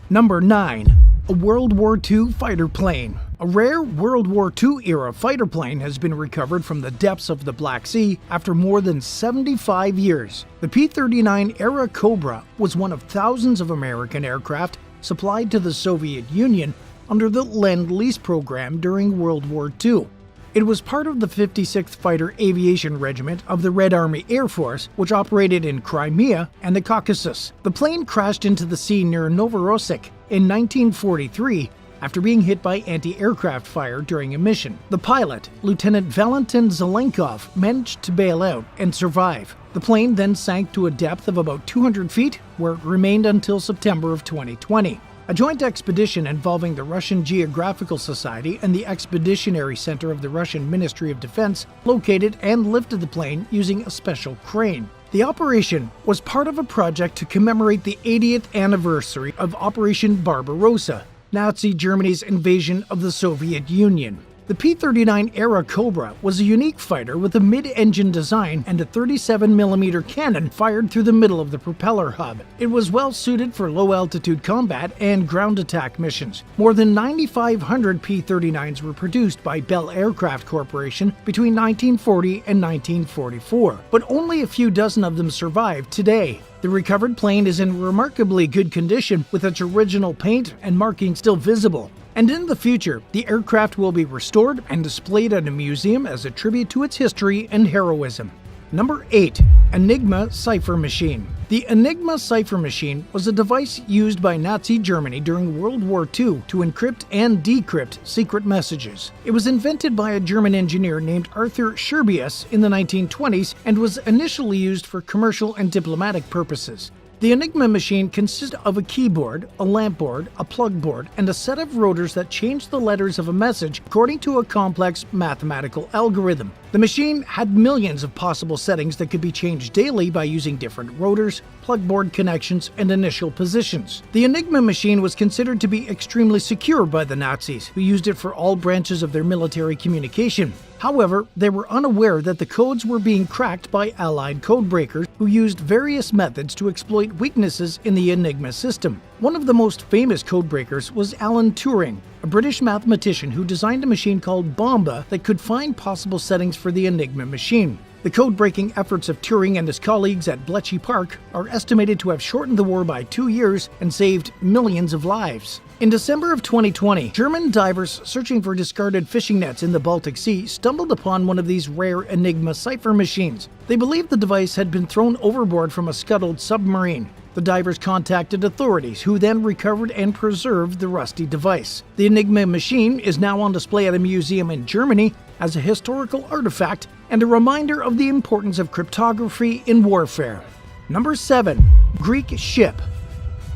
Number 9. A World War II fighter plane. A rare World War II-era fighter plane has been recovered from the depths of the Black Sea after more than 75 years. The P-39-era Cobra was one of thousands of American aircraft supplied to the Soviet Union under the Lend-Lease program during World War II. It was part of the 56th Fighter Aviation Regiment of the Red Army Air Force, which operated in Crimea and the Caucasus. The plane crashed into the sea near Novorossiysk in 1943 after being hit by anti-aircraft fire during a mission. The pilot, Lieutenant Valentin Zelenkov, managed to bail out and survive. The plane then sank to a depth of about 200 feet, where it remained until September of 2020. A joint expedition involving the Russian Geographical Society and the Expeditionary Center of the Russian Ministry of Defense located and lifted the plane using a special crane. The operation was part of a project to commemorate the 80th anniversary of Operation Barbarossa, Nazi Germany's invasion of the Soviet Union. The P-39-era Cobra was a unique fighter with a mid-engine design and a 37mm cannon fired through the middle of the propeller hub. It was well suited for low-altitude combat and ground attack missions. More than 9,500 P-39s were produced by Bell Aircraft Corporation between 1940 and 1944, but only a few dozen of them survive today. The recovered plane is in remarkably good condition, with its original paint and markings still visible. And in the future, the aircraft will be restored and displayed at a museum as a tribute to its history and heroism. Number 8. Enigma cipher machine. The Enigma cipher machine was a device used by Nazi Germany during World War II to encrypt and decrypt secret messages. It was invented by a German engineer named Arthur Scherbius in the 1920s and was initially used for commercial and diplomatic purposes. The Enigma machine consisted of a keyboard, a lamp board, a plug board, and a set of rotors that changed the letters of a message according to a complex mathematical algorithm. The machine had millions of possible settings that could be changed daily by using different rotors, plug board connections, and initial positions. The Enigma machine was considered to be extremely secure by the Nazis, who used it for all branches of their military communication. However, they were unaware that the codes were being cracked by Allied codebreakers who used various methods to exploit weaknesses in the Enigma system. One of the most famous codebreakers was Alan Turing, a British mathematician who designed a machine called Bomba that could find possible settings for the Enigma machine. The code-breaking efforts of Turing and his colleagues at Bletchley Park are estimated to have shortened the war by 2 years and saved millions of lives. In December of 2020, German divers searching for discarded fishing nets in the Baltic Sea stumbled upon one of these rare Enigma cipher machines. They believed the device had been thrown overboard from a scuttled submarine. The divers contacted authorities, who then recovered and preserved the rusty device. The Enigma machine is now on display at a museum in Germany as a historical artifact and a reminder of the importance of cryptography in warfare. Number 7. Greek ship.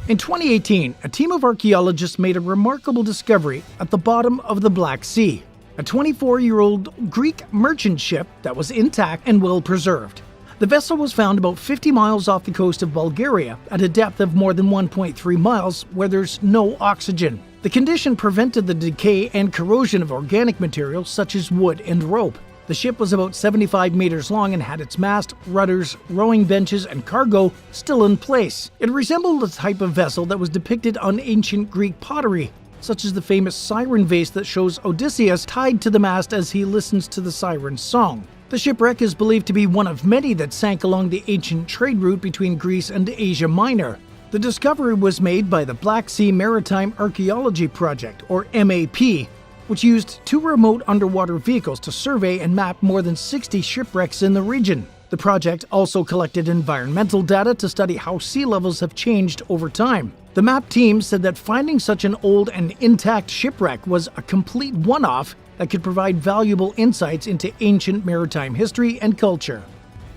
In 2018, a team of archaeologists made a remarkable discovery at the bottom of the Black Sea. A 24-year-old Greek merchant ship that was intact and well preserved. The vessel was found about 50 miles off the coast of Bulgaria at a depth of more than 1.3 miles where there's no oxygen. The condition prevented the decay and corrosion of organic materials such as wood and rope. The ship was about 75 meters long and had its mast, rudders, rowing benches, and cargo still in place. It resembled a type of vessel that was depicted on ancient Greek pottery, such as the famous siren vase that shows Odysseus tied to the mast as he listens to the siren's song. The shipwreck is believed to be one of many that sank along the ancient trade route between Greece and Asia Minor. The discovery was made by the Black Sea Maritime Archaeology Project, or MAP, which used 2 remote underwater vehicles to survey and map more than 60 shipwrecks in the region. The project also collected environmental data to study how sea levels have changed over time. The MAP team said that finding such an old and intact shipwreck was a complete one-off that could provide valuable insights into ancient maritime history and culture.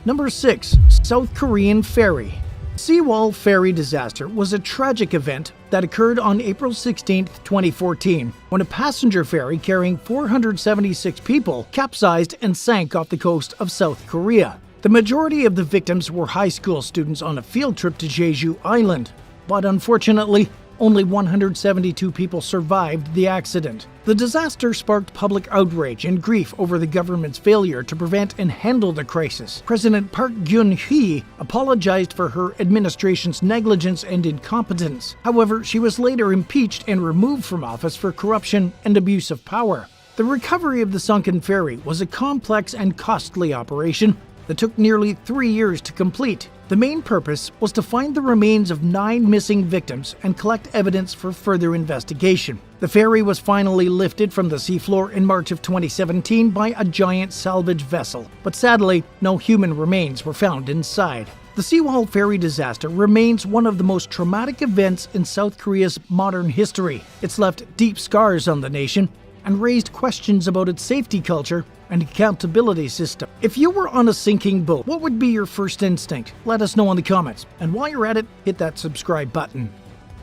Number 6. South Korean ferry. Seawall ferry disaster was a tragic event that occurred on April 16, 2014, when a passenger ferry carrying 476 people capsized and sank off the coast of South Korea. The majority of the victims were high school students on a field trip to Jeju Island, but unfortunately, Only 172 people survived the accident. The disaster sparked public outrage and grief over the government's failure to prevent and handle the crisis. President Park Geun-hye apologized for her administration's negligence and incompetence. However, she was later impeached and removed from office for corruption and abuse of power. The recovery of the sunken ferry was a complex and costly operation that took nearly 3 years to complete. The main purpose was to find the remains of 9 missing victims and collect evidence for further investigation. The ferry was finally lifted from the seafloor in March of 2017 by a giant salvage vessel, but sadly, no human remains were found inside. The Seawall ferry disaster remains one of the most traumatic events in South Korea's modern history. It's left deep scars on the nation and raised questions about its safety culture and accountability system. If you were on a sinking boat, what would be your first instinct? Let us know in the comments. And while you're at it, hit that subscribe button.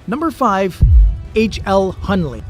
Number 5. H.L. Hunley.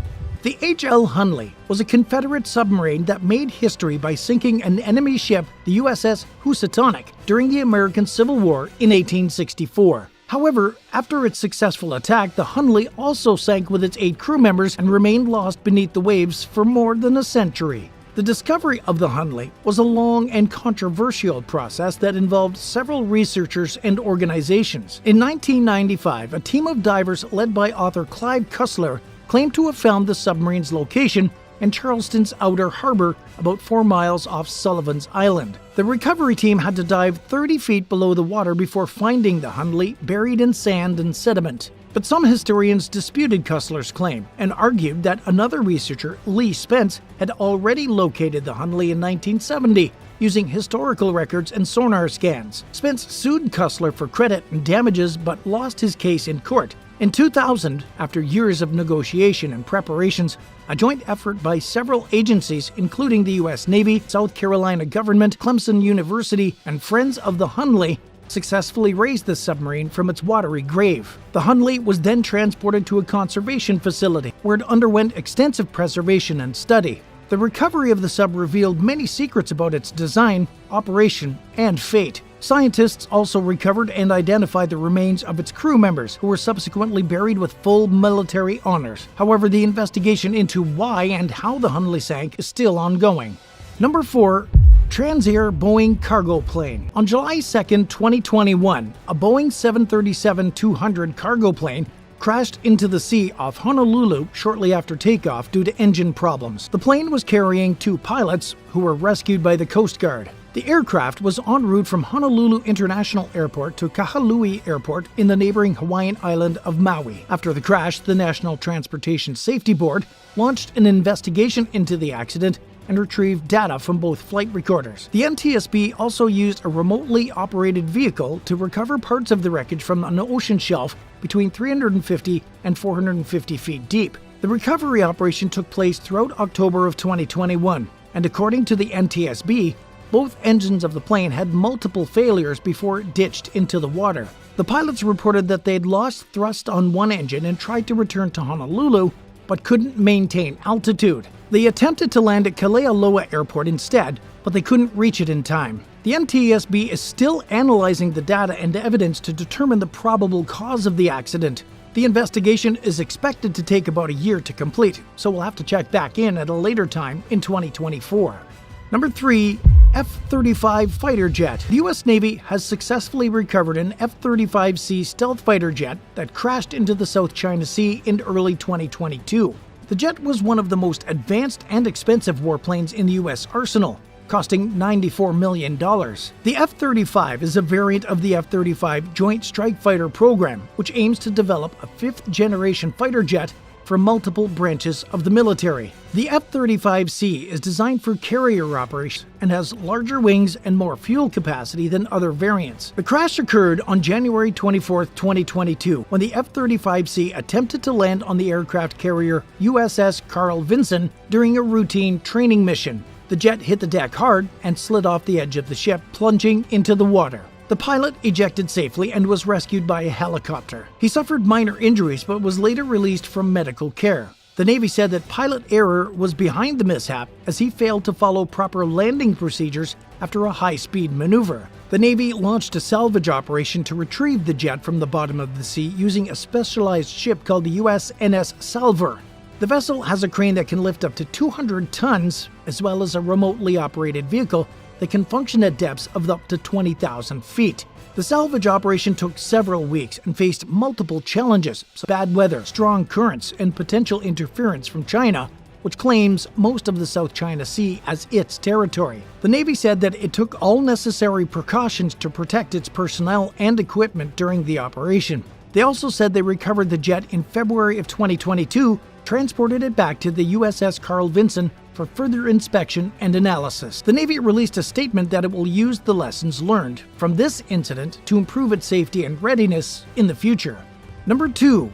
The H.L. Hunley was a Confederate submarine that made history by sinking an enemy ship, the USS Housatonic, during the American Civil War in 1864. However, after its successful attack, the Hunley also sank with its 8 crew members and remained lost beneath the waves for more than a century. The discovery of the Hunley was a long and controversial process that involved several researchers and organizations. In 1995, a team of divers led by author Clive Cussler claimed to have found the submarine's location in Charleston's outer harbor, about 4 miles off Sullivan's Island. The recovery team had to dive 30 feet below the water before finding the Hunley buried in sand and sediment. But some historians disputed Cussler's claim and argued that another researcher, Lee Spence, had already located the Hunley in 1970 using historical records and sonar scans. Spence sued Cussler for credit and damages but lost his case in court. In 2000, after years of negotiation and preparations, a joint effort by several agencies, including the U.S. Navy, South Carolina government, Clemson University, and Friends of the Hunley, successfully raised the submarine from its watery grave. The Hunley was then transported to a conservation facility, where it underwent extensive preservation and study. The recovery of the sub revealed many secrets about its design, operation, and fate. Scientists also recovered and identified the remains of its crew members, who were subsequently buried with full military honors. However, the investigation into why and how the Hunley sank is still ongoing. Number 4. Transair Boeing cargo plane. On July 2, 2021, a Boeing 737-200 cargo plane crashed into the sea off Honolulu shortly after takeoff due to engine problems. The plane was carrying 2 pilots who were rescued by the Coast Guard. The aircraft was en route from Honolulu International Airport to Kahului Airport in the neighboring Hawaiian island of Maui. After the crash, the National Transportation Safety Board launched an investigation into the accident and retrieved data from both flight recorders. The NTSB also used a remotely operated vehicle to recover parts of the wreckage from an ocean shelf between 350 and 450 feet deep. The recovery operation took place throughout October of 2021, and according to the NTSB, both engines of the plane had multiple failures before it ditched into the water. The pilots reported that they had lost thrust on one engine and tried to return to Honolulu, but couldn't maintain altitude. They attempted to land at Kalealoa Airport instead, but they couldn't reach it in time. The NTSB is still analyzing the data and evidence to determine the probable cause of the accident. The investigation is expected to take about a year to complete, so we'll have to check back in at a later time in 2024. Number 3. F-35 fighter jet. The U.S. Navy has successfully recovered an F-35C stealth fighter jet that crashed into the South China Sea in early 2022. The jet was one of the most advanced and expensive warplanes in the U.S. arsenal, costing $94 million. The F-35 is a variant of the F-35 Joint Strike Fighter program, which aims to develop a 5th-generation fighter jet for multiple branches of the military. The F-35C is designed for carrier operations and has larger wings and more fuel capacity than other variants. The crash occurred on January 24, 2022, when the F-35C attempted to land on the aircraft carrier USS Carl Vinson during a routine training mission. The jet hit the deck hard and slid off the edge of the ship, plunging into the water. The pilot ejected safely and was rescued by a helicopter. He suffered minor injuries but was later released from medical care. The Navy said that pilot error was behind the mishap as he failed to follow proper landing procedures after a high-speed maneuver. The Navy launched a salvage operation to retrieve the jet from the bottom of the sea using a specialized ship called the USNS Salver. The vessel has a crane that can lift up to 200 tons, as well as a remotely operated vehicle that can function at depths of up to 20,000 feet. The salvage operation took several weeks and faced multiple challenges: bad weather, strong currents, and potential interference from China, which claims most of the South China Sea as its territory. The Navy said that it took all necessary precautions to protect its personnel and equipment during the operation. They also said they recovered the jet in February of 2022, transported it back to the USS Carl Vinson for further inspection and analysis. The Navy released a statement that it will use the lessons learned from this incident to improve its safety and readiness in the future. Number 2.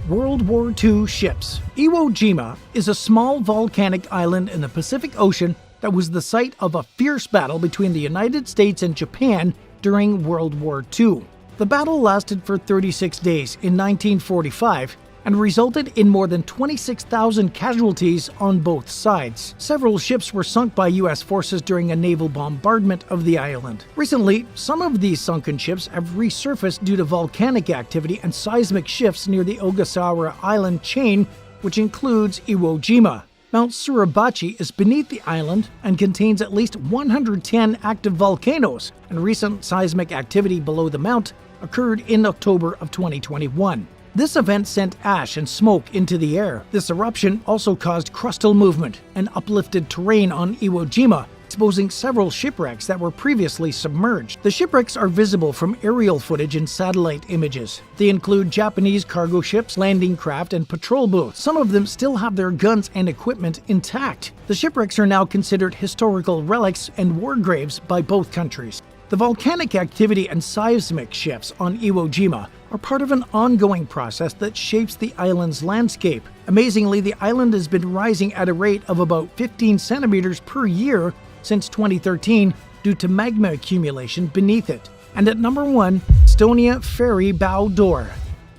World War II ships. Iwo Jima is a small volcanic island in the Pacific Ocean that was the site of a fierce battle between the United States and Japan during World War II. The battle lasted for 36 days in 1945 and resulted in more than 26,000 casualties on both sides. Several ships were sunk by U.S. forces during a naval bombardment of the island. Recently, some of these sunken ships have resurfaced due to volcanic activity and seismic shifts near the Ogasawara Island chain, which includes Iwo Jima. Mount Suribachi is beneath the island and contains at least 110 active volcanoes, and recent seismic activity below the mount occurred in October of 2021. This event sent ash and smoke into the air. This eruption also caused crustal movement and uplifted terrain on Iwo Jima, exposing several shipwrecks that were previously submerged. The shipwrecks are visible from aerial footage and satellite images. They include Japanese cargo ships, landing craft, and patrol boats. Some of them still have their guns and equipment intact. The shipwrecks are now considered historical relics and war graves by both countries. The volcanic activity and seismic shifts on Iwo Jima are part of an ongoing process that shapes the island's landscape. Amazingly, the island has been rising at a rate of about 15 centimeters per year since 2013 due to magma accumulation beneath it. And at number 1, Estonia ferry bow door.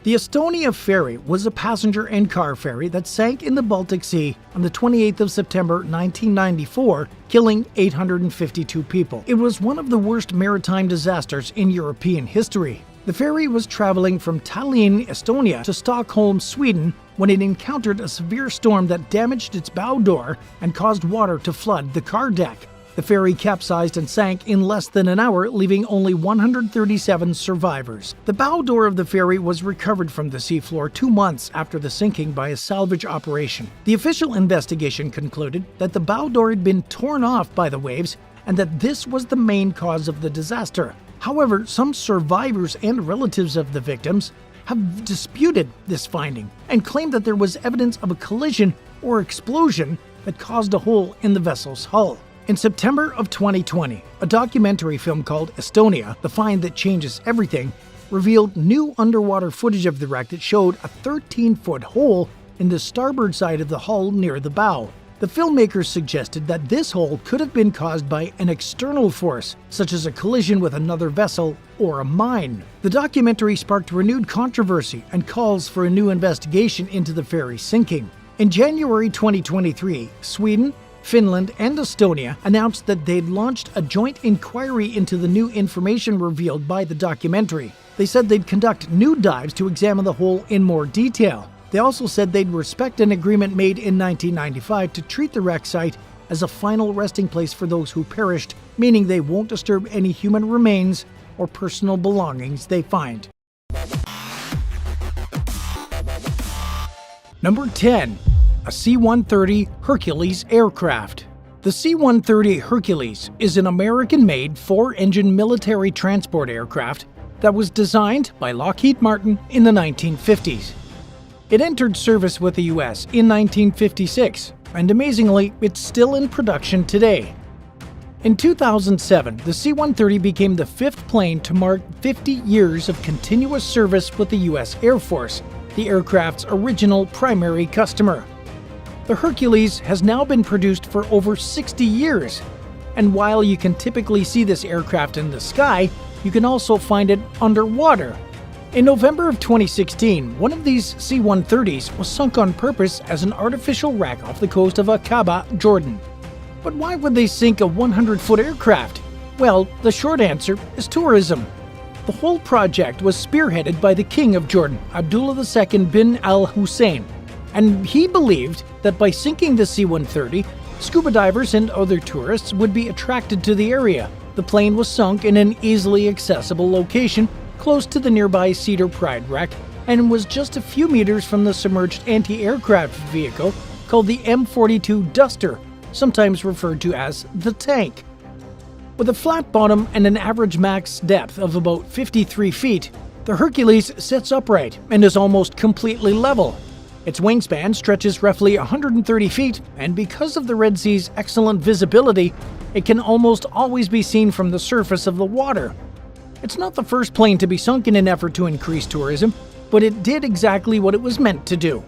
The Estonia ferry was a passenger and car ferry that sank in the Baltic Sea on the 28th of September 1994, killing 852 people. It was one of the worst maritime disasters in European history. The ferry was traveling from Tallinn, Estonia to Stockholm, Sweden, when it encountered a severe storm that damaged its bow door and caused water to flood the car deck. The ferry capsized and sank in less than an hour, leaving only 137 survivors. The bow door of the ferry was recovered from the seafloor 2 months after the sinking by a salvage operation. The official investigation concluded that the bow door had been torn off by the waves and that this was the main cause of the disaster. However, some survivors and relatives of the victims have disputed this finding and claimed that there was evidence of a collision or explosion that caused a hole in the vessel's hull. In September of 2020, a documentary film called Estonia, The Find That Changes Everything, revealed new underwater footage of the wreck that showed a 13-foot hole in the starboard side of the hull near the bow. The filmmakers suggested that this hole could have been caused by an external force, such as a collision with another vessel or a mine. The documentary sparked renewed controversy and calls for a new investigation into the ferry sinking. In January 2023, Sweden, Finland, and Estonia announced that they'd launched a joint inquiry into the new information revealed by the documentary. They said they'd conduct new dives to examine the hole in more detail. They also said they'd respect an agreement made in 1995 to treat the wreck site as a final resting place for those who perished, meaning they won't disturb any human remains or personal belongings they find. Number 10. A C-130 Hercules aircraft. The C-130 Hercules is an American-made 4-engine military transport aircraft that was designed by Lockheed Martin in the 1950s. It entered service with the U.S. in 1956, and amazingly, it's still in production today. In 2007, the C-130 became the 5th plane to mark 50 years of continuous service with the U.S. Air Force, the aircraft's original primary customer. The Hercules has now been produced for over 60 years, and while you can typically see this aircraft in the sky, you can also find it underwater. In November of 2016, one of these C-130s was sunk on purpose as an artificial wreck off the coast of Aqaba, Jordan. But why would they sink a 100-foot aircraft? Well, the short answer is tourism. The whole project was spearheaded by the King of Jordan, Abdullah II bin al-Hussein, and he believed that by sinking the C-130, scuba divers and other tourists would be attracted to the area. The plane was sunk in an easily accessible location close to the nearby Cedar Pride wreck and was just a few meters from the submerged anti-aircraft vehicle called the M42 Duster, sometimes referred to as the tank. With a flat bottom and an average max depth of about 53 feet, the Hercules sits upright and is almost completely level. Its wingspan stretches roughly 130 feet, and because of the Red Sea's excellent visibility, it can almost always be seen from the surface of the water. It's not the first plane to be sunk in an effort to increase tourism, but it did exactly what it was meant to do.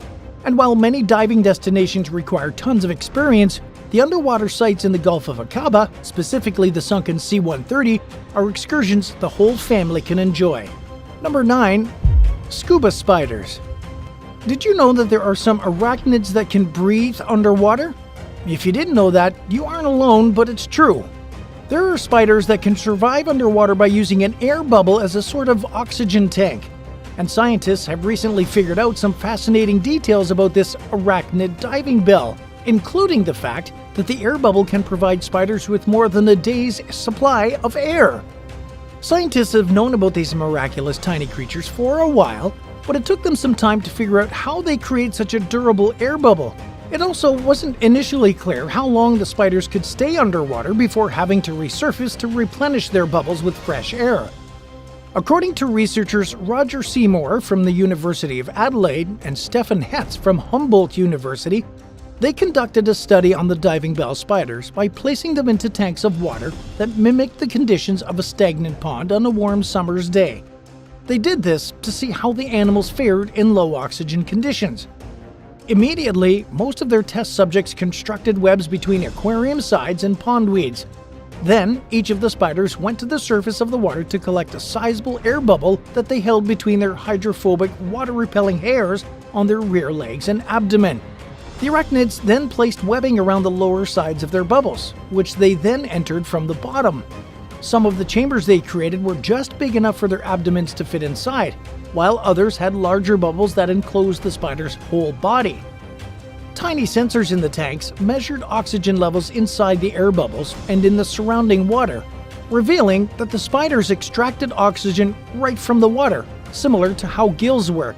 And while many diving destinations require tons of experience, the underwater sites in the Gulf of Aqaba, specifically the sunken C-130, are excursions the whole family can enjoy. Number 9. Scuba spiders. Did you know that there are some arachnids that can breathe underwater? If you didn't know that, you aren't alone, but it's true. There are spiders that can survive underwater by using an air bubble as a sort of oxygen tank. And scientists have recently figured out some fascinating details about this arachnid diving bell, including the fact that the air bubble can provide spiders with more than a day's supply of air. Scientists have known about these miraculous tiny creatures for a while, but it took them some time to figure out how they create such a durable air bubble. It also wasn't initially clear how long the spiders could stay underwater before having to resurface to replenish their bubbles with fresh air. According to researchers Roger Seymour from the University of Adelaide and Stefan Hetz from Humboldt University, they conducted a study on the diving bell spiders by placing them into tanks of water that mimicked the conditions of a stagnant pond on a warm summer's day. They did this to see how the animals fared in low oxygen conditions. Immediately, most of their test subjects constructed webs between aquarium sides and pond weeds. Then, each of the spiders went to the surface of the water to collect a sizable air bubble that they held between their hydrophobic, water-repelling hairs on their rear legs and abdomen. The arachnids then placed webbing around the lower sides of their bubbles, which they then entered from the bottom. Some of the chambers they created were just big enough for their abdomens to fit inside, while others had larger bubbles that enclosed the spider's whole body. Tiny sensors in the tanks measured oxygen levels inside the air bubbles and in the surrounding water, revealing that the spiders extracted oxygen right from the water, similar to how gills work.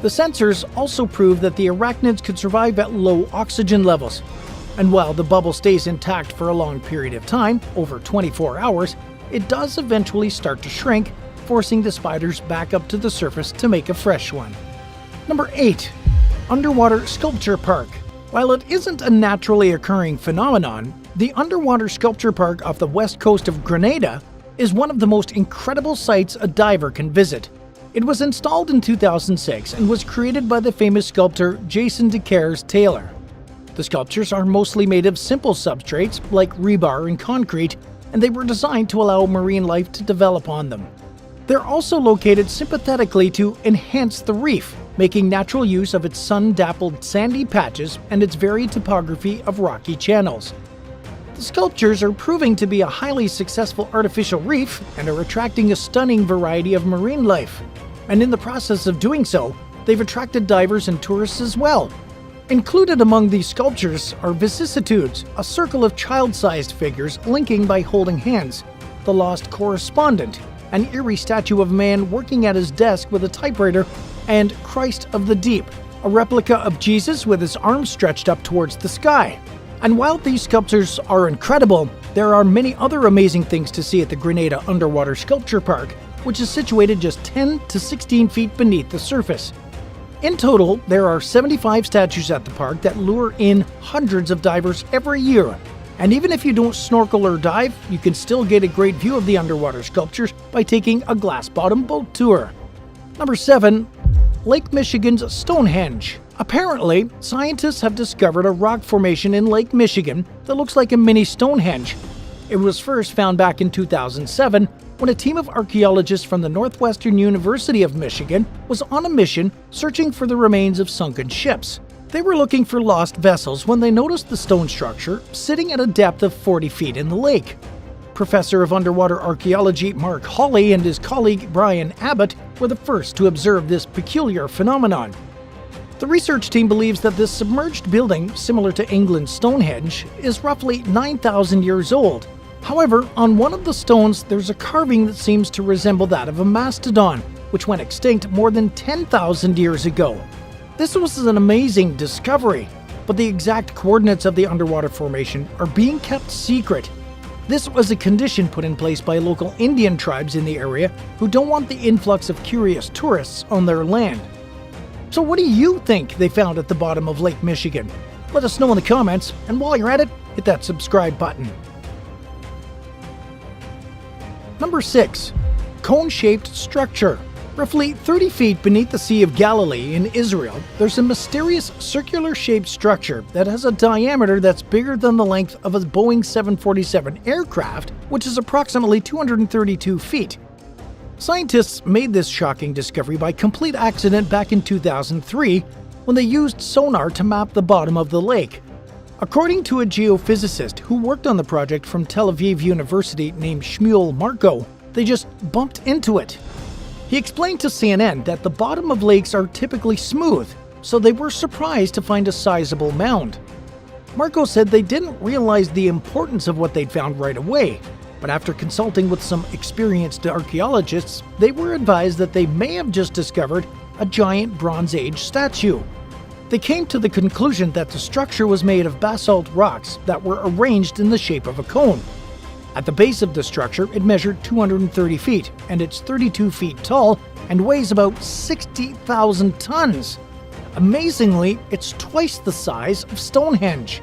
The sensors also proved that the arachnids could survive at low oxygen levels. And while the bubble stays intact for a long period of time, over 24 hours, it does eventually start to shrink, forcing the spiders back up to the surface to make a fresh one. Number 8. Underwater Sculpture Park. While it isn't a naturally occurring phenomenon, the underwater sculpture park off the west coast of Grenada is one of the most incredible sights a diver can visit. It was installed in 2006 and was created by the famous sculptor Jason DeCaires Taylor. The sculptures are mostly made of simple substrates like rebar and concrete, and they were designed to allow marine life to develop on them. They're also located sympathetically to enhance the reef, making natural use of its sun-dappled sandy patches and its varied topography of rocky channels. The sculptures are proving to be a highly successful artificial reef and are attracting a stunning variety of marine life. And in the process of doing so, they've attracted divers and tourists as well. Included among these sculptures are vicissitudes, a circle of child-sized figures linking by holding hands, the lost correspondent, an eerie statue of a man working at his desk with a typewriter, and Christ of the Deep, a replica of Jesus with his arms stretched up towards the sky. And while these sculptures are incredible, there are many other amazing things to see at the Grenada Underwater Sculpture Park, which is situated just 10 to 16 feet beneath the surface. In total, there are 75 statues at the park that lure in hundreds of divers every year. And even if you don't snorkel or dive, you can still get a great view of the underwater sculptures by taking a glass-bottom boat tour. Number 7. Lake Michigan's Stonehenge. Apparently, scientists have discovered a rock formation in Lake Michigan that looks like a mini Stonehenge. It was first found back in 2007, when a team of archaeologists from the Northwestern University of Michigan was on a mission searching for the remains of sunken ships. They were looking for lost vessels when they noticed the stone structure sitting at a depth of 40 feet in the lake. Professor of Underwater Archaeology Mark Holley and his colleague Brian Abbott were the first to observe this peculiar phenomenon. The research team believes that this submerged building, similar to England's Stonehenge, is roughly 9,000 years old. However, on one of the stones there's a carving that seems to resemble that of a mastodon, which went extinct more than 10,000 years ago. This was an amazing discovery, but the exact coordinates of the underwater formation are being kept secret. This was a condition put in place by local Indian tribes in the area who don't want the influx of curious tourists on their land. So what do you think they found at the bottom of Lake Michigan? Let us know in the comments, and while you're at it, hit that subscribe button. Number 6. Cone-shaped structure. Roughly 30 feet beneath the Sea of Galilee in Israel, there's a mysterious circular-shaped structure that has a diameter that's bigger than the length of a Boeing 747 aircraft, which is approximately 232 feet. Scientists made this shocking discovery by complete accident back in 2003 when they used sonar to map the bottom of the lake. According to a geophysicist who worked on the project from Tel Aviv University named Shmuel Marco, they just bumped into it. He explained to CNN that the bottom of lakes are typically smooth, so they were surprised to find a sizable mound. Marco said they didn't realize the importance of what they'd found right away, but after consulting with some experienced archaeologists, they were advised that they may have just discovered a giant Bronze Age statue. They came to the conclusion that the structure was made of basalt rocks that were arranged in the shape of a cone. At the base of the structure, it measured 230 feet, and it's 32 feet tall and weighs about 60,000 tons. Amazingly, it's twice the size of Stonehenge.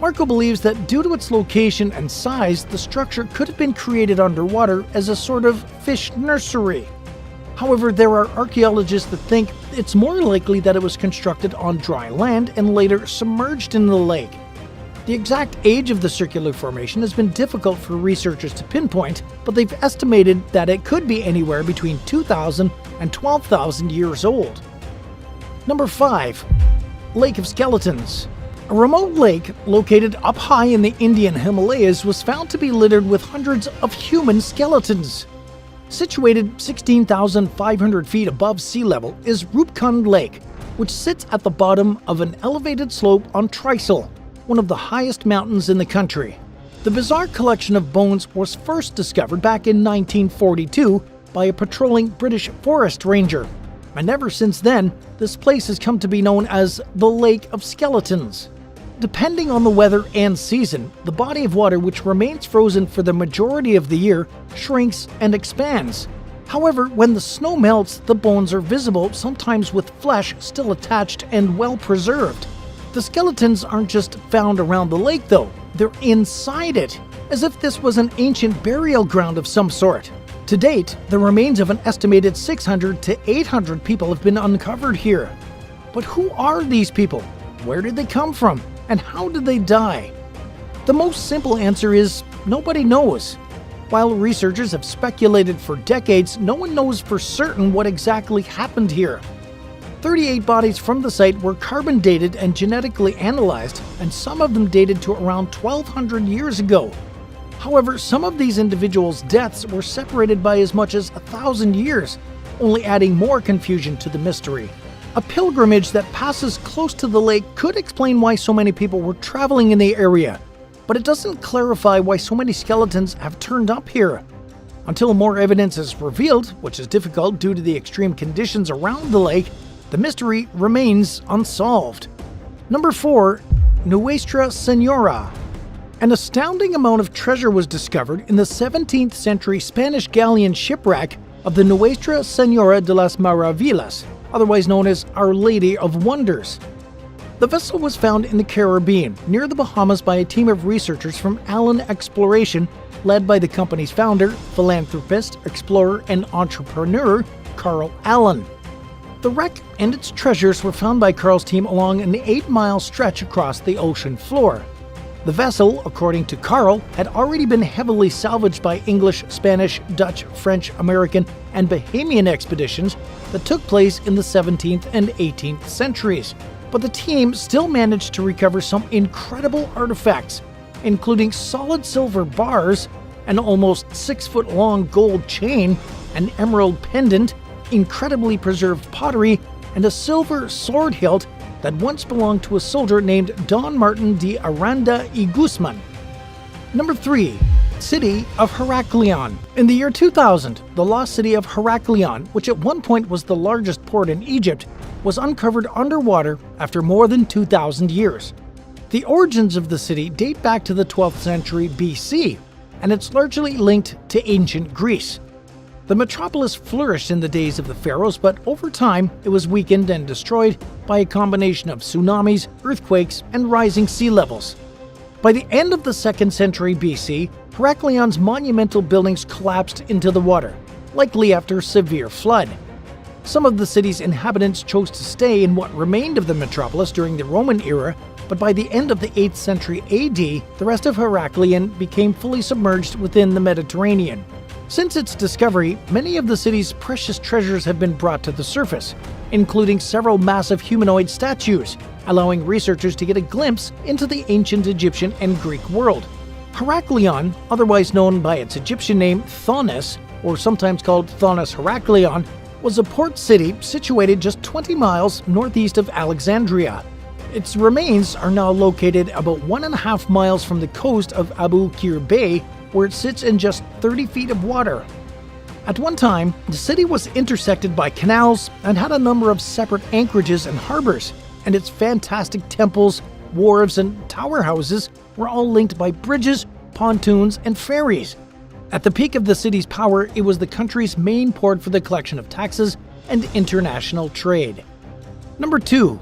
Marco believes that due to its location and size, the structure could have been created underwater as a sort of fish nursery. However, there are archaeologists that think it's more likely that it was constructed on dry land and later submerged in the lake. The exact age of the circular formation has been difficult for researchers to pinpoint, but they've estimated that it could be anywhere between 2,000 and 12,000 years old. Number 5. Lake of Skeletons. A remote lake located up high in the Indian Himalayas was found to be littered with hundreds of human skeletons. Situated 16,500 feet above sea level is Rupkund Lake, which sits at the bottom of an elevated slope on Trysil, one of the highest mountains in the country. The bizarre collection of bones was first discovered back in 1942 by a patrolling British forest ranger, and ever since then, this place has come to be known as the Lake of Skeletons. Depending on the weather and season, the body of water which remains frozen for the majority of the year shrinks and expands. However, when the snow melts, the bones are visible, sometimes with flesh still attached and well preserved. The skeletons aren't just found around the lake though, they're inside it, as if this was an ancient burial ground of some sort. To date, the remains of an estimated 600 to 800 people have been uncovered here. But who are these people? Where did they come from? And how did they die? The most simple answer is nobody knows. While researchers have speculated for decades, no one knows for certain what exactly happened here. 38 bodies from the site were carbon dated and genetically analyzed, and some of them dated to around 1,200 years ago. However, some of these individuals' deaths were separated by as much as 1,000 years, only adding more confusion to the mystery. A pilgrimage that passes close to the lake could explain why so many people were traveling in the area, but it doesn't clarify why so many skeletons have turned up here. Until more evidence is revealed, which is difficult due to the extreme conditions around the lake, the mystery remains unsolved. Number 4. Nuestra Señora. An astounding amount of treasure was discovered in the 17th century Spanish galleon shipwreck of the Nuestra Señora de las Maravillas, otherwise known as Our Lady of Wonders. The vessel was found in the Caribbean, near the Bahamas, by a team of researchers from Allen Exploration, led by the company's founder, philanthropist, explorer, and entrepreneur, Carl Allen. The wreck and its treasures were found by Carl's team along an 8-mile stretch across the ocean floor. The vessel, according to Carl, had already been heavily salvaged by English, Spanish, Dutch, French, American, and Bahamian expeditions that took place in the 17th and 18th centuries. But the team still managed to recover some incredible artifacts, including solid silver bars, an almost 6-foot-long gold chain, an emerald pendant, incredibly preserved pottery, and a silver sword hilt that once belonged to a soldier named Don Martin de Aranda y Guzman. Number 3. City of Heracleion. In the year 2000, the lost city of Heracleion, which at one point was the largest port in Egypt, was uncovered underwater after more than 2,000 years. The origins of the city date back to the 12th century BC, and it's largely linked to ancient Greece. The metropolis flourished in the days of the pharaohs, but over time it was weakened and destroyed by a combination of tsunamis, earthquakes, and rising sea levels. By the end of the 2nd century BC, Heracleion's monumental buildings collapsed into the water, likely after a severe flood. Some of the city's inhabitants chose to stay in what remained of the metropolis during the Roman era, but by the end of the 8th century AD, the rest of Heracleion became fully submerged within the Mediterranean. Since its discovery, many of the city's precious treasures have been brought to the surface, including several massive humanoid statues, allowing researchers to get a glimpse into the ancient Egyptian and Greek world. Heracleion, otherwise known by its Egyptian name Thonis, or sometimes called Thonis Heracleion, was a port city situated just 20 miles northeast of Alexandria. Its remains are now located about 1.5 miles from the coast of Abu Qir Bay, where it sits in just 30 feet of water. At one time, the city was intersected by canals and had a number of separate anchorages and harbors, and its fantastic temples, wharves, and tower houses were all linked by bridges, pontoons, and ferries. At the peak of the city's power, it was the country's main port for the collection of taxes and international trade. Number 2.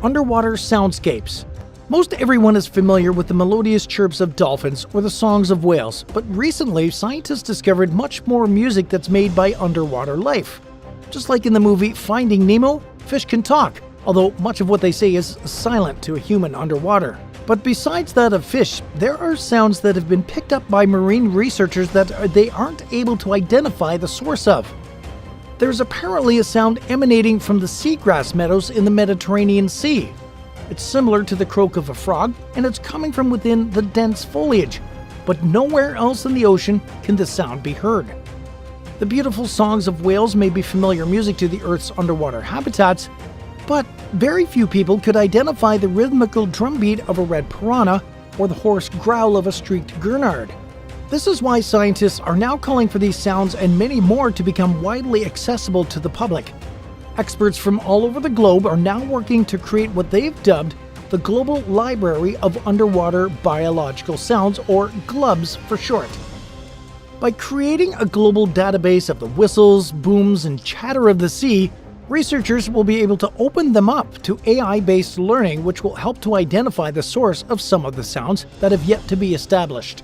Underwater soundscapes. Most everyone is familiar with the melodious chirps of dolphins or the songs of whales, but recently scientists discovered much more music that's made by underwater life. Just like in the movie Finding Nemo, fish can talk, although much of what they say is silent to a human underwater. But besides that of fish, there are sounds that have been picked up by marine researchers that they aren't able to identify the source of. There's apparently a sound emanating from the seagrass meadows in the Mediterranean Sea. It's similar to the croak of a frog, and it's coming from within the dense foliage, but nowhere else in the ocean can the sound be heard. The beautiful songs of whales may be familiar music to the Earth's underwater habitats, but very few people could identify the rhythmical drumbeat of a red piranha or the hoarse growl of a streaked gurnard. This is why scientists are now calling for these sounds and many more to become widely accessible to the public. Experts from all over the globe are now working to create what they've dubbed the Global Library of Underwater Biological Sounds, or GLUBS for short. By creating a global database of the whistles, booms, and chatter of the sea, researchers will be able to open them up to AI-based learning, which will help to identify the source of some of the sounds that have yet to be established.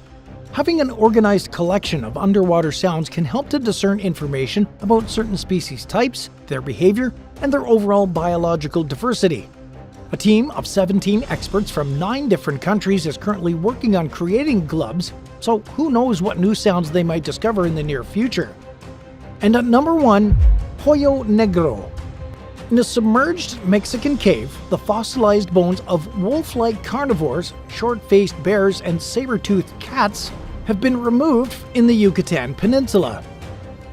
Having an organized collection of underwater sounds can help to discern information about certain species types, their behavior, and their overall biological diversity. A team of 17 experts from 9 different countries is currently working on creating GLUBS, so who knows what new sounds they might discover in the near future. And at number 1, Hoyo Negro. In a submerged Mexican cave, the fossilized bones of wolf-like carnivores, short-faced bears, and saber-toothed cats have been removed in the Yucatan Peninsula.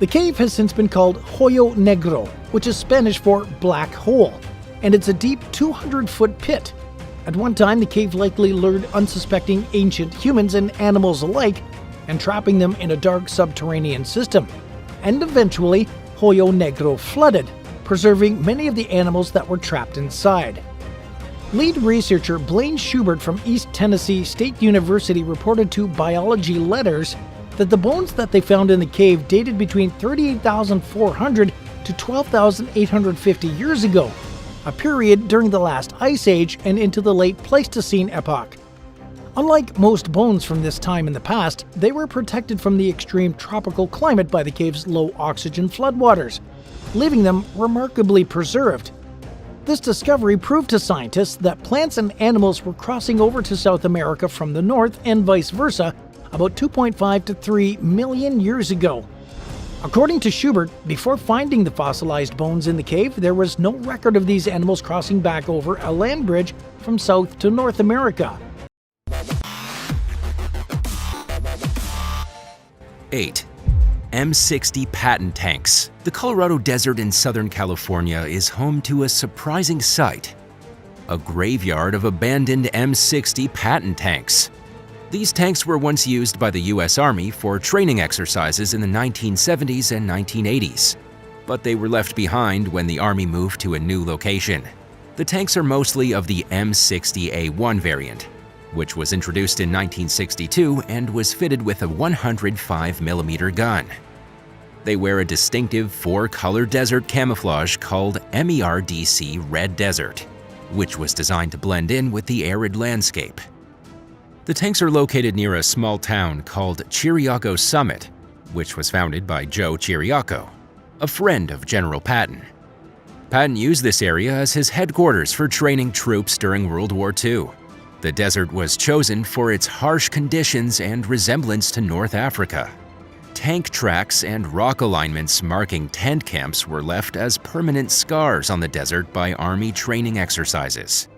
The cave has since been called Hoyo Negro, which is Spanish for black hole, and it's a deep 200-foot pit. At one time, the cave likely lured unsuspecting ancient humans and animals alike, entrapping them in a dark subterranean system. And eventually, Hoyo Negro flooded, preserving many of the animals that were trapped inside. Lead researcher Blaine Schubert from East Tennessee State University reported to Biology Letters that the bones that they found in the cave dated between 38,400 to 12,850 years ago, a period during the last ice age and into the late Pleistocene epoch. Unlike most bones from this time in the past, they were protected from the extreme tropical climate by the cave's low oxygen floodwaters, leaving them remarkably preserved. This discovery proved to scientists that plants and animals were crossing over to South America from the north and vice versa about 2.5 to 3 million years ago. According to Schubert, before finding the fossilized bones in the cave, there was no record of these animals crossing back over a land bridge from South to North America. 8. M60 Patton tanks. The Colorado Desert in Southern California is home to a surprising sight: a graveyard of abandoned M60 Patton tanks. These tanks were once used by the U.S. Army for training exercises in the 1970s and 1980s, but they were left behind when the Army moved to a new location. The tanks are mostly of the M60A1 variant, which was introduced in 1962 and was fitted with a 105mm gun. They wear a distinctive 4-color desert camouflage called MERDC Red Desert, which was designed to blend in with the arid landscape. The tanks are located near a small town called Chiriaco Summit, which was founded by Joe Chiriaco, a friend of General Patton. Patton used this area as his headquarters for training troops during World War II. The desert was chosen for its harsh conditions and resemblance to North Africa. Tank tracks and rock alignments marking tent camps were left as permanent scars on the desert by Army training exercises.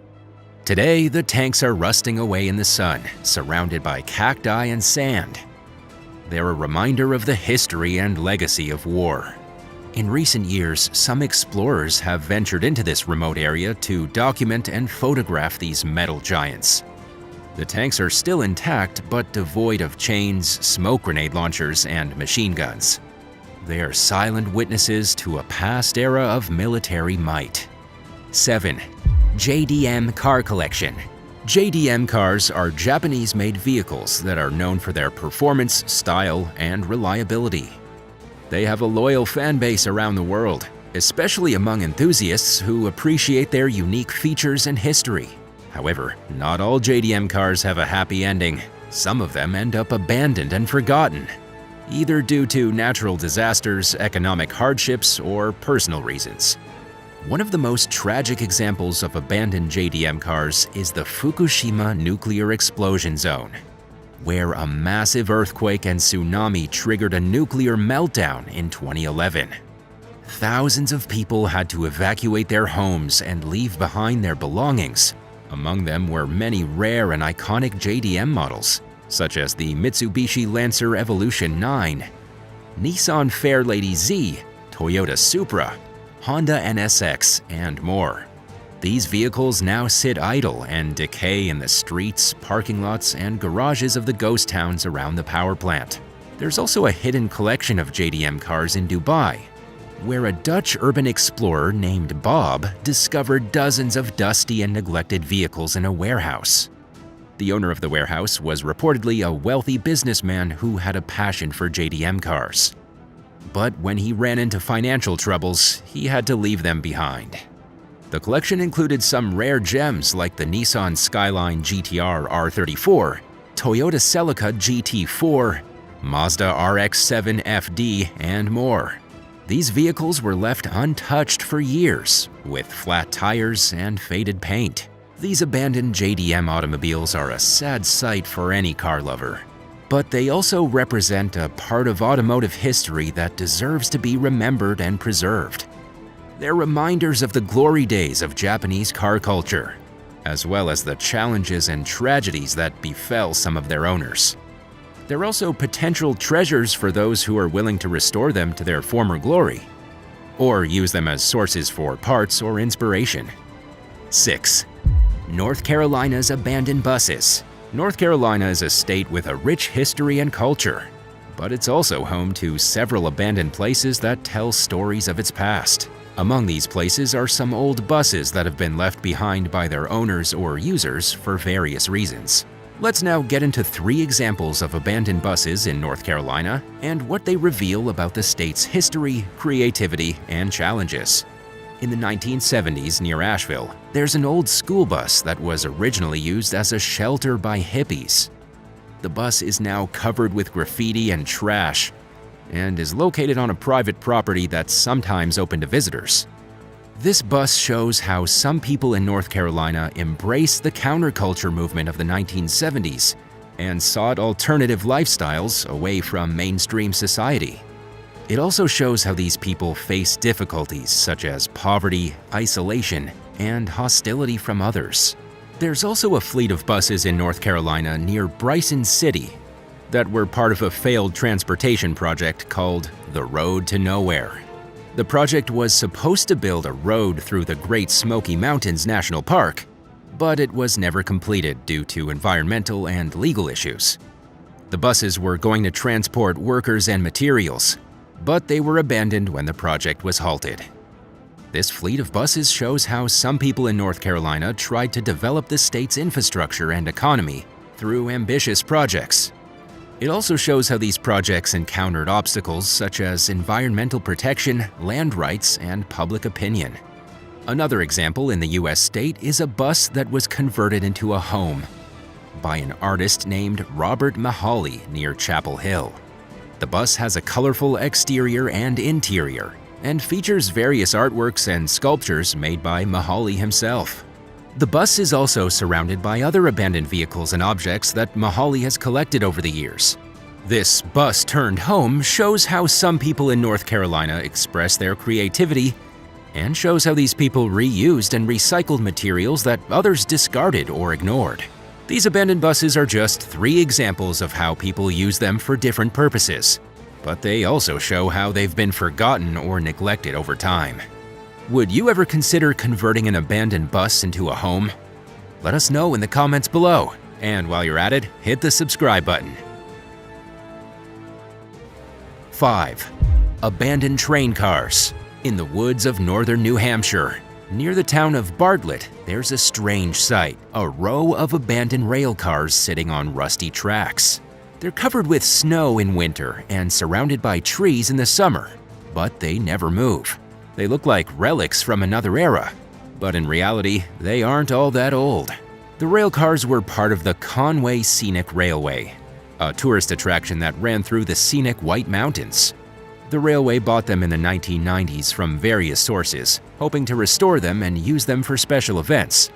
Today, the tanks are rusting away in the sun, surrounded by cacti and sand. They're a reminder of the history and legacy of war. In recent years, some explorers have ventured into this remote area to document and photograph these metal giants. The tanks are still intact, but devoid of chains, smoke grenade launchers, and machine guns. They are silent witnesses to a past era of military might. 7. JDM Car Collection. JDM cars are Japanese-made vehicles that are known for their performance, style, and reliability. They have a loyal fan base around the world, especially among enthusiasts who appreciate their unique features and history. However, not all JDM cars have a happy ending. Some of them end up abandoned and forgotten, either due to natural disasters, economic hardships, or personal reasons. One of the most tragic examples of abandoned JDM cars is the Fukushima nuclear explosion zone, where a massive earthquake and tsunami triggered a nuclear meltdown in 2011. Thousands of people had to evacuate their homes and leave behind their belongings. Among them were many rare and iconic JDM models, such as the Mitsubishi Lancer Evolution 9, Nissan Fairlady Z, Toyota Supra, Honda NSX, and more. These vehicles now sit idle and decay in the streets, parking lots, and garages of the ghost towns around the power plant. There's also a hidden collection of JDM cars in Dubai, where a Dutch urban explorer named Bob discovered dozens of dusty and neglected vehicles in a warehouse. The owner of the warehouse was reportedly a wealthy businessman who had a passion for JDM cars. But when he ran into financial troubles, he had to leave them behind. The collection included some rare gems like the Nissan Skyline GTR R34, Toyota Celica GT4, Mazda RX-7 FD, and more. These vehicles were left untouched for years, with flat tires and faded paint. These abandoned JDM automobiles are a sad sight for any car lover. But they also represent a part of automotive history that deserves to be remembered and preserved. They're reminders of the glory days of Japanese car culture, as well as the challenges and tragedies that befell some of their owners. They're also potential treasures for those who are willing to restore them to their former glory, or use them as sources for parts or inspiration. 6. North Carolina's abandoned buses. North Carolina is a state with a rich history and culture, but it's also home to several abandoned places that tell stories of its past. Among these places are some old buses that have been left behind by their owners or users for various reasons. Let's now get into 3 examples of abandoned buses in North Carolina and what they reveal about the state's history, creativity, and challenges. In the 1970s near Asheville, there's an old school bus that was originally used as a shelter by hippies. The bus is now covered with graffiti and trash and is located on a private property that's sometimes open to visitors. This bus shows how some people in North Carolina embraced the counterculture movement of the 1970s and sought alternative lifestyles away from mainstream society. It also shows how these people face difficulties such as poverty, isolation, and hostility from others. There's also a fleet of buses in North Carolina near Bryson City that were part of a failed transportation project called the Road to Nowhere. The project was supposed to build a road through the Great Smoky Mountains National Park, but it was never completed due to environmental and legal issues. The buses were going to transport workers and materials, but they were abandoned when the project was halted. This fleet of buses shows how some people in North Carolina tried to develop the state's infrastructure and economy through ambitious projects. It also shows how these projects encountered obstacles such as environmental protection, land rights, and public opinion. Another example in the US state is a bus that was converted into a home by an artist named Robert Mahaly near Chapel Hill. The bus has a colorful exterior and interior and features various artworks and sculptures made by Mahaly himself. The bus is also surrounded by other abandoned vehicles and objects that Mahaly has collected over the years. This bus turned home shows how some people in North Carolina express their creativity and shows how these people reused and recycled materials that others discarded or ignored. These abandoned buses are just 3 examples of how people use them for different purposes, but they also show how they've been forgotten or neglected over time. Would you ever consider converting an abandoned bus into a home? Let us know in the comments below, and while you're at it, hit the subscribe button. 5. Abandoned train cars. In the woods of northern New Hampshire, near the town of Bartlett, there's a strange sight, a row of abandoned rail cars sitting on rusty tracks. They're covered with snow in winter and surrounded by trees in the summer, but they never move. They look like relics from another era, but in reality, they aren't all that old. The rail cars were part of the Conway Scenic Railway, a tourist attraction that ran through the scenic White Mountains. The railway bought them in the 1990s from various sources, hoping to restore them and use them for special events.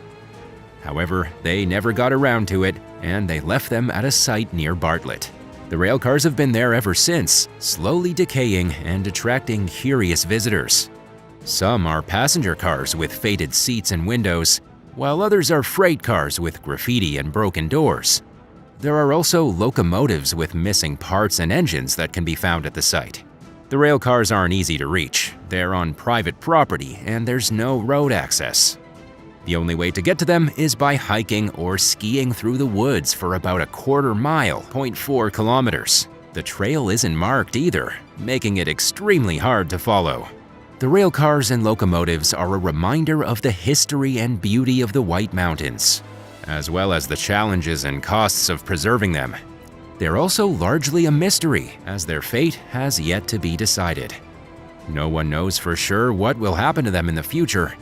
However, they never got around to it, and they left them at a site near Bartlett. The rail cars have been there ever since, slowly decaying and attracting curious visitors. Some are passenger cars with faded seats and windows, while others are freight cars with graffiti and broken doors. There are also locomotives with missing parts and engines that can be found at the site. The rail cars aren't easy to reach. They're on private property and there's no road access. The only way to get to them is by hiking or skiing through the woods for about a quarter mile, 0.4 kilometers. The trail isn't marked either, making it extremely hard to follow. The rail cars and locomotives are a reminder of the history and beauty of the White Mountains, as well as the challenges and costs of preserving them. They're also largely a mystery, as their fate has yet to be decided. No one knows for sure what will happen to them in the future,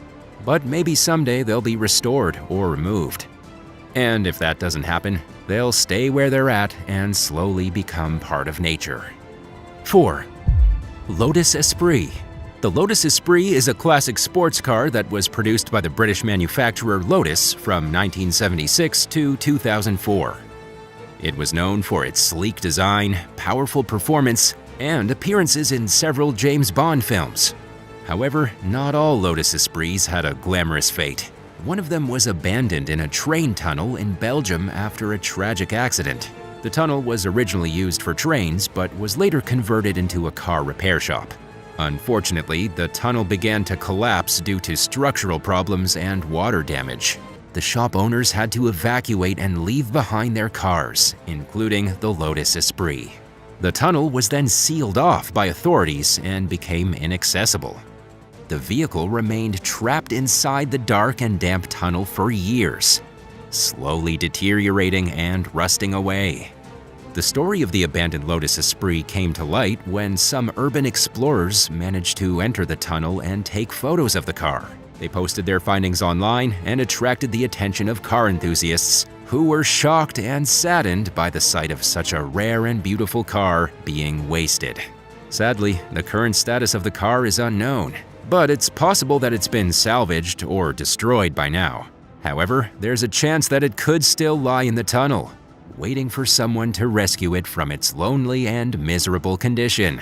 but maybe someday they'll be restored or removed. And if that doesn't happen, they'll stay where they're at and slowly become part of nature. 4. Lotus Esprit. The Lotus Esprit is a classic sports car that was produced by the British manufacturer Lotus from 1976 to 2004. It was known for its sleek design, powerful performance, and appearances in several James Bond films. However, not all Lotus Esprits had a glamorous fate. One of them was abandoned in a train tunnel in Belgium after a tragic accident. The tunnel was originally used for trains, but was later converted into a car repair shop. Unfortunately, the tunnel began to collapse due to structural problems and water damage. The shop owners had to evacuate and leave behind their cars, including the Lotus Esprit. The tunnel was then sealed off by authorities and became inaccessible. The vehicle remained trapped inside the dark and damp tunnel for years, slowly deteriorating and rusting away. The story of the abandoned Lotus Esprit came to light when some urban explorers managed to enter the tunnel and take photos of the car. They posted their findings online and attracted the attention of car enthusiasts who were shocked and saddened by the sight of such a rare and beautiful car being wasted. Sadly, the current status of the car is unknown, but it's possible that it's been salvaged or destroyed by now. However, there's a chance that it could still lie in the tunnel, waiting for someone to rescue it from its lonely and miserable condition.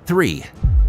3.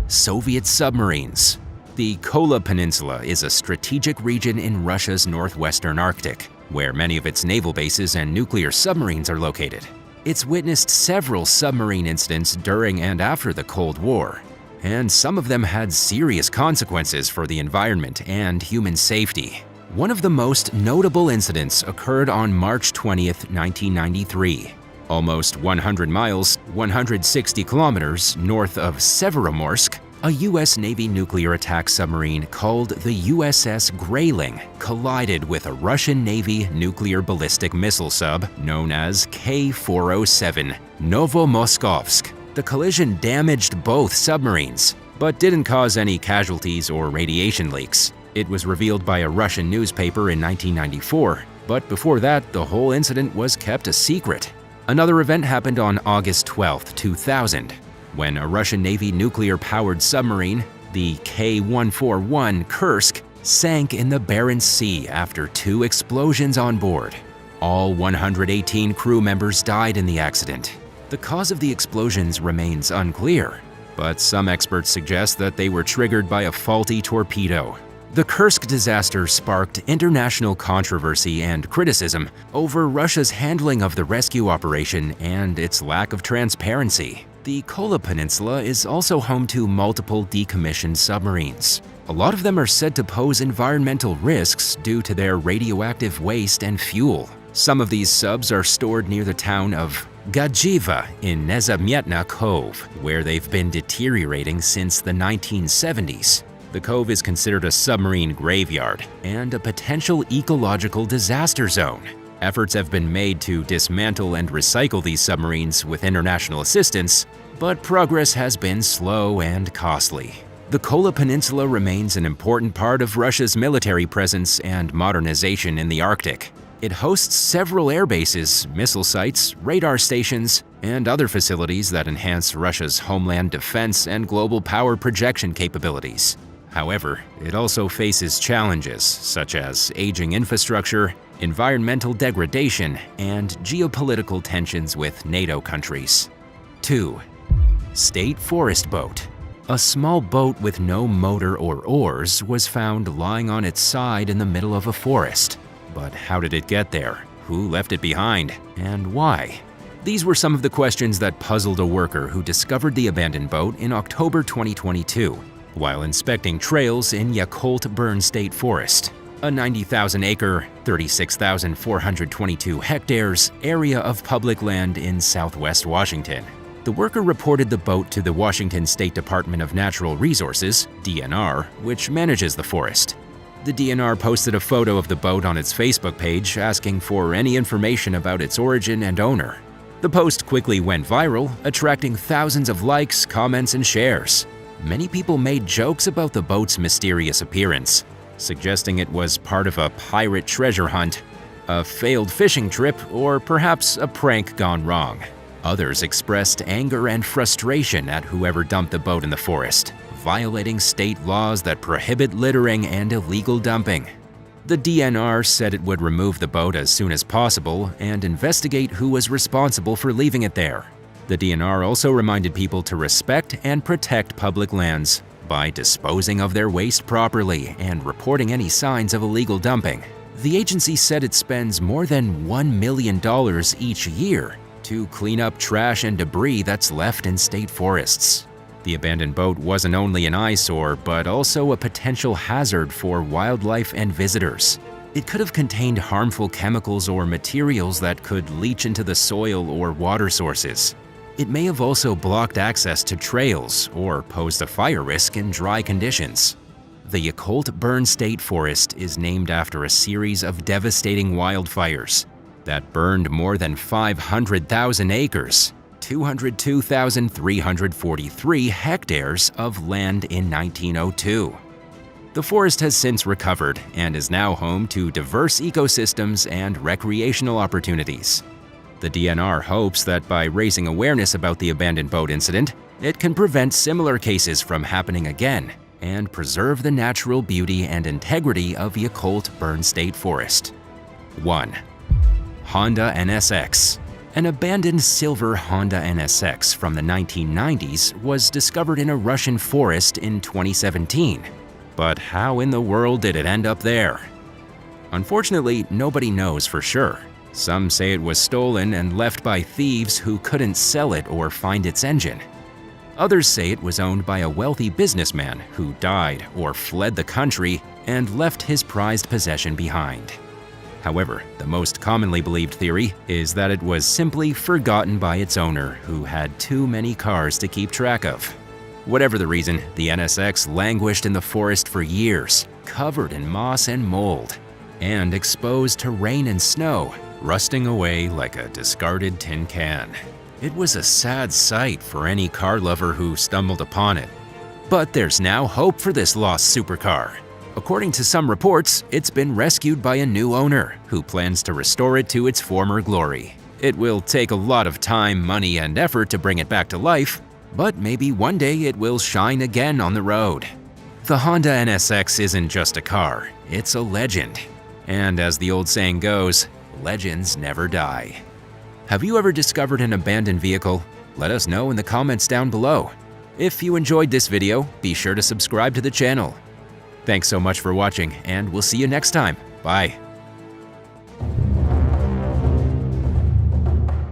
Soviet submarines. The Kola Peninsula is a strategic region in Russia's northwestern Arctic, where many of its naval bases and nuclear submarines are located. It's witnessed several submarine incidents during and after the Cold War, and some of them had serious consequences for the environment and human safety. One of the most notable incidents occurred on March 20, 1993. Almost 100 miles, 160 kilometers north of Severomorsk, a U.S. Navy nuclear attack submarine called the USS Grayling collided with a Russian Navy nuclear ballistic missile sub known as K-407 Novomoskovsk. The collision damaged both submarines, but didn't cause any casualties or radiation leaks. It was revealed by a Russian newspaper in 1994, but before that, the whole incident was kept a secret. Another event happened on August 12, 2000, when a Russian Navy nuclear-powered submarine, the K-141 Kursk, sank in the Barents Sea after 2 explosions on board. All 118 crew members died in the accident. The cause of the explosions remains unclear, but some experts suggest that they were triggered by a faulty torpedo. The Kursk disaster sparked international controversy and criticism over Russia's handling of the rescue operation and its lack of transparency. The Kola Peninsula is also home to multiple decommissioned submarines. A lot of them are said to pose environmental risks due to their radioactive waste and fuel. Some of these subs are stored near the town of Gajiva in Nezamyetna Cove, where they've been deteriorating since the 1970s. The cove is considered a submarine graveyard and a potential ecological disaster zone. Efforts have been made to dismantle and recycle these submarines with international assistance, but progress has been slow and costly. The Kola Peninsula remains an important part of Russia's military presence and modernization in the Arctic. It hosts several air bases, missile sites, radar stations, and other facilities that enhance Russia's homeland defense and global power projection capabilities. However, it also faces challenges such as aging infrastructure, environmental degradation, and geopolitical tensions with NATO countries. 2. State Forest Boat. A small boat with no motor or oars was found lying on its side in the middle of a forest. But how did it get there? Who left it behind? And why? These were some of the questions that puzzled a worker who discovered the abandoned boat in October 2022 while inspecting trails in Yacolt Burn State Forest, a 90,000-acre, 36,422 hectares area of public land in southwest Washington. The worker reported the boat to the Washington State Department of Natural Resources, DNR, which manages the forest. The DNR posted a photo of the boat on its Facebook page asking for any information about its origin and owner. The post quickly went viral, attracting thousands of likes, comments, and shares. Many people made jokes about the boat's mysterious appearance, suggesting it was part of a pirate treasure hunt, a failed fishing trip, or perhaps a prank gone wrong. Others expressed anger and frustration at whoever dumped the boat in the forest, violating state laws that prohibit littering and illegal dumping. The DNR said it would remove the boat as soon as possible and investigate who was responsible for leaving it there. The DNR also reminded people to respect and protect public lands by disposing of their waste properly and reporting any signs of illegal dumping. The agency said it spends more than $1 million each year to clean up trash and debris that's left in state forests. The abandoned boat wasn't only an eyesore, but also a potential hazard for wildlife and visitors. It could have contained harmful chemicals or materials that could leach into the soil or water sources. It may have also blocked access to trails or posed a fire risk in dry conditions. The Yacolt Burn State Forest is named after a series of devastating wildfires that burned more than 500,000 acres, 202,343 hectares of land in 1902. The forest has since recovered and is now home to diverse ecosystems and recreational opportunities. The DNR hopes that by raising awareness about the abandoned boat incident, it can prevent similar cases from happening again and preserve the natural beauty and integrity of Yakult Burn State Forest. 1. Honda NSX. An abandoned silver Honda NSX from the 1990s was discovered in a Russian forest in 2017. But how in the world did it end up there? Unfortunately, nobody knows for sure. Some say it was stolen and left by thieves who couldn't sell it or find its engine. Others say it was owned by a wealthy businessman who died or fled the country and left his prized possession behind. However, the most commonly believed theory is that it was simply forgotten by its owner, who had too many cars to keep track of. Whatever the reason, the NSX languished in the forest for years, covered in moss and mold, and exposed to rain and snow, rusting away like a discarded tin can. It was a sad sight for any car lover who stumbled upon it. But there's now hope for this lost supercar. According to some reports, it's been rescued by a new owner who plans to restore it to its former glory. It will take a lot of time, money, and effort to bring it back to life, but maybe one day it will shine again on the road. The Honda NSX isn't just a car, it's a legend. And as the old saying goes, legends never die. Have you ever discovered an abandoned vehicle? Let us know in the comments down below. If you enjoyed this video, be sure to subscribe to the channel. Thanks so much for watching, and we'll see you next time. Bye.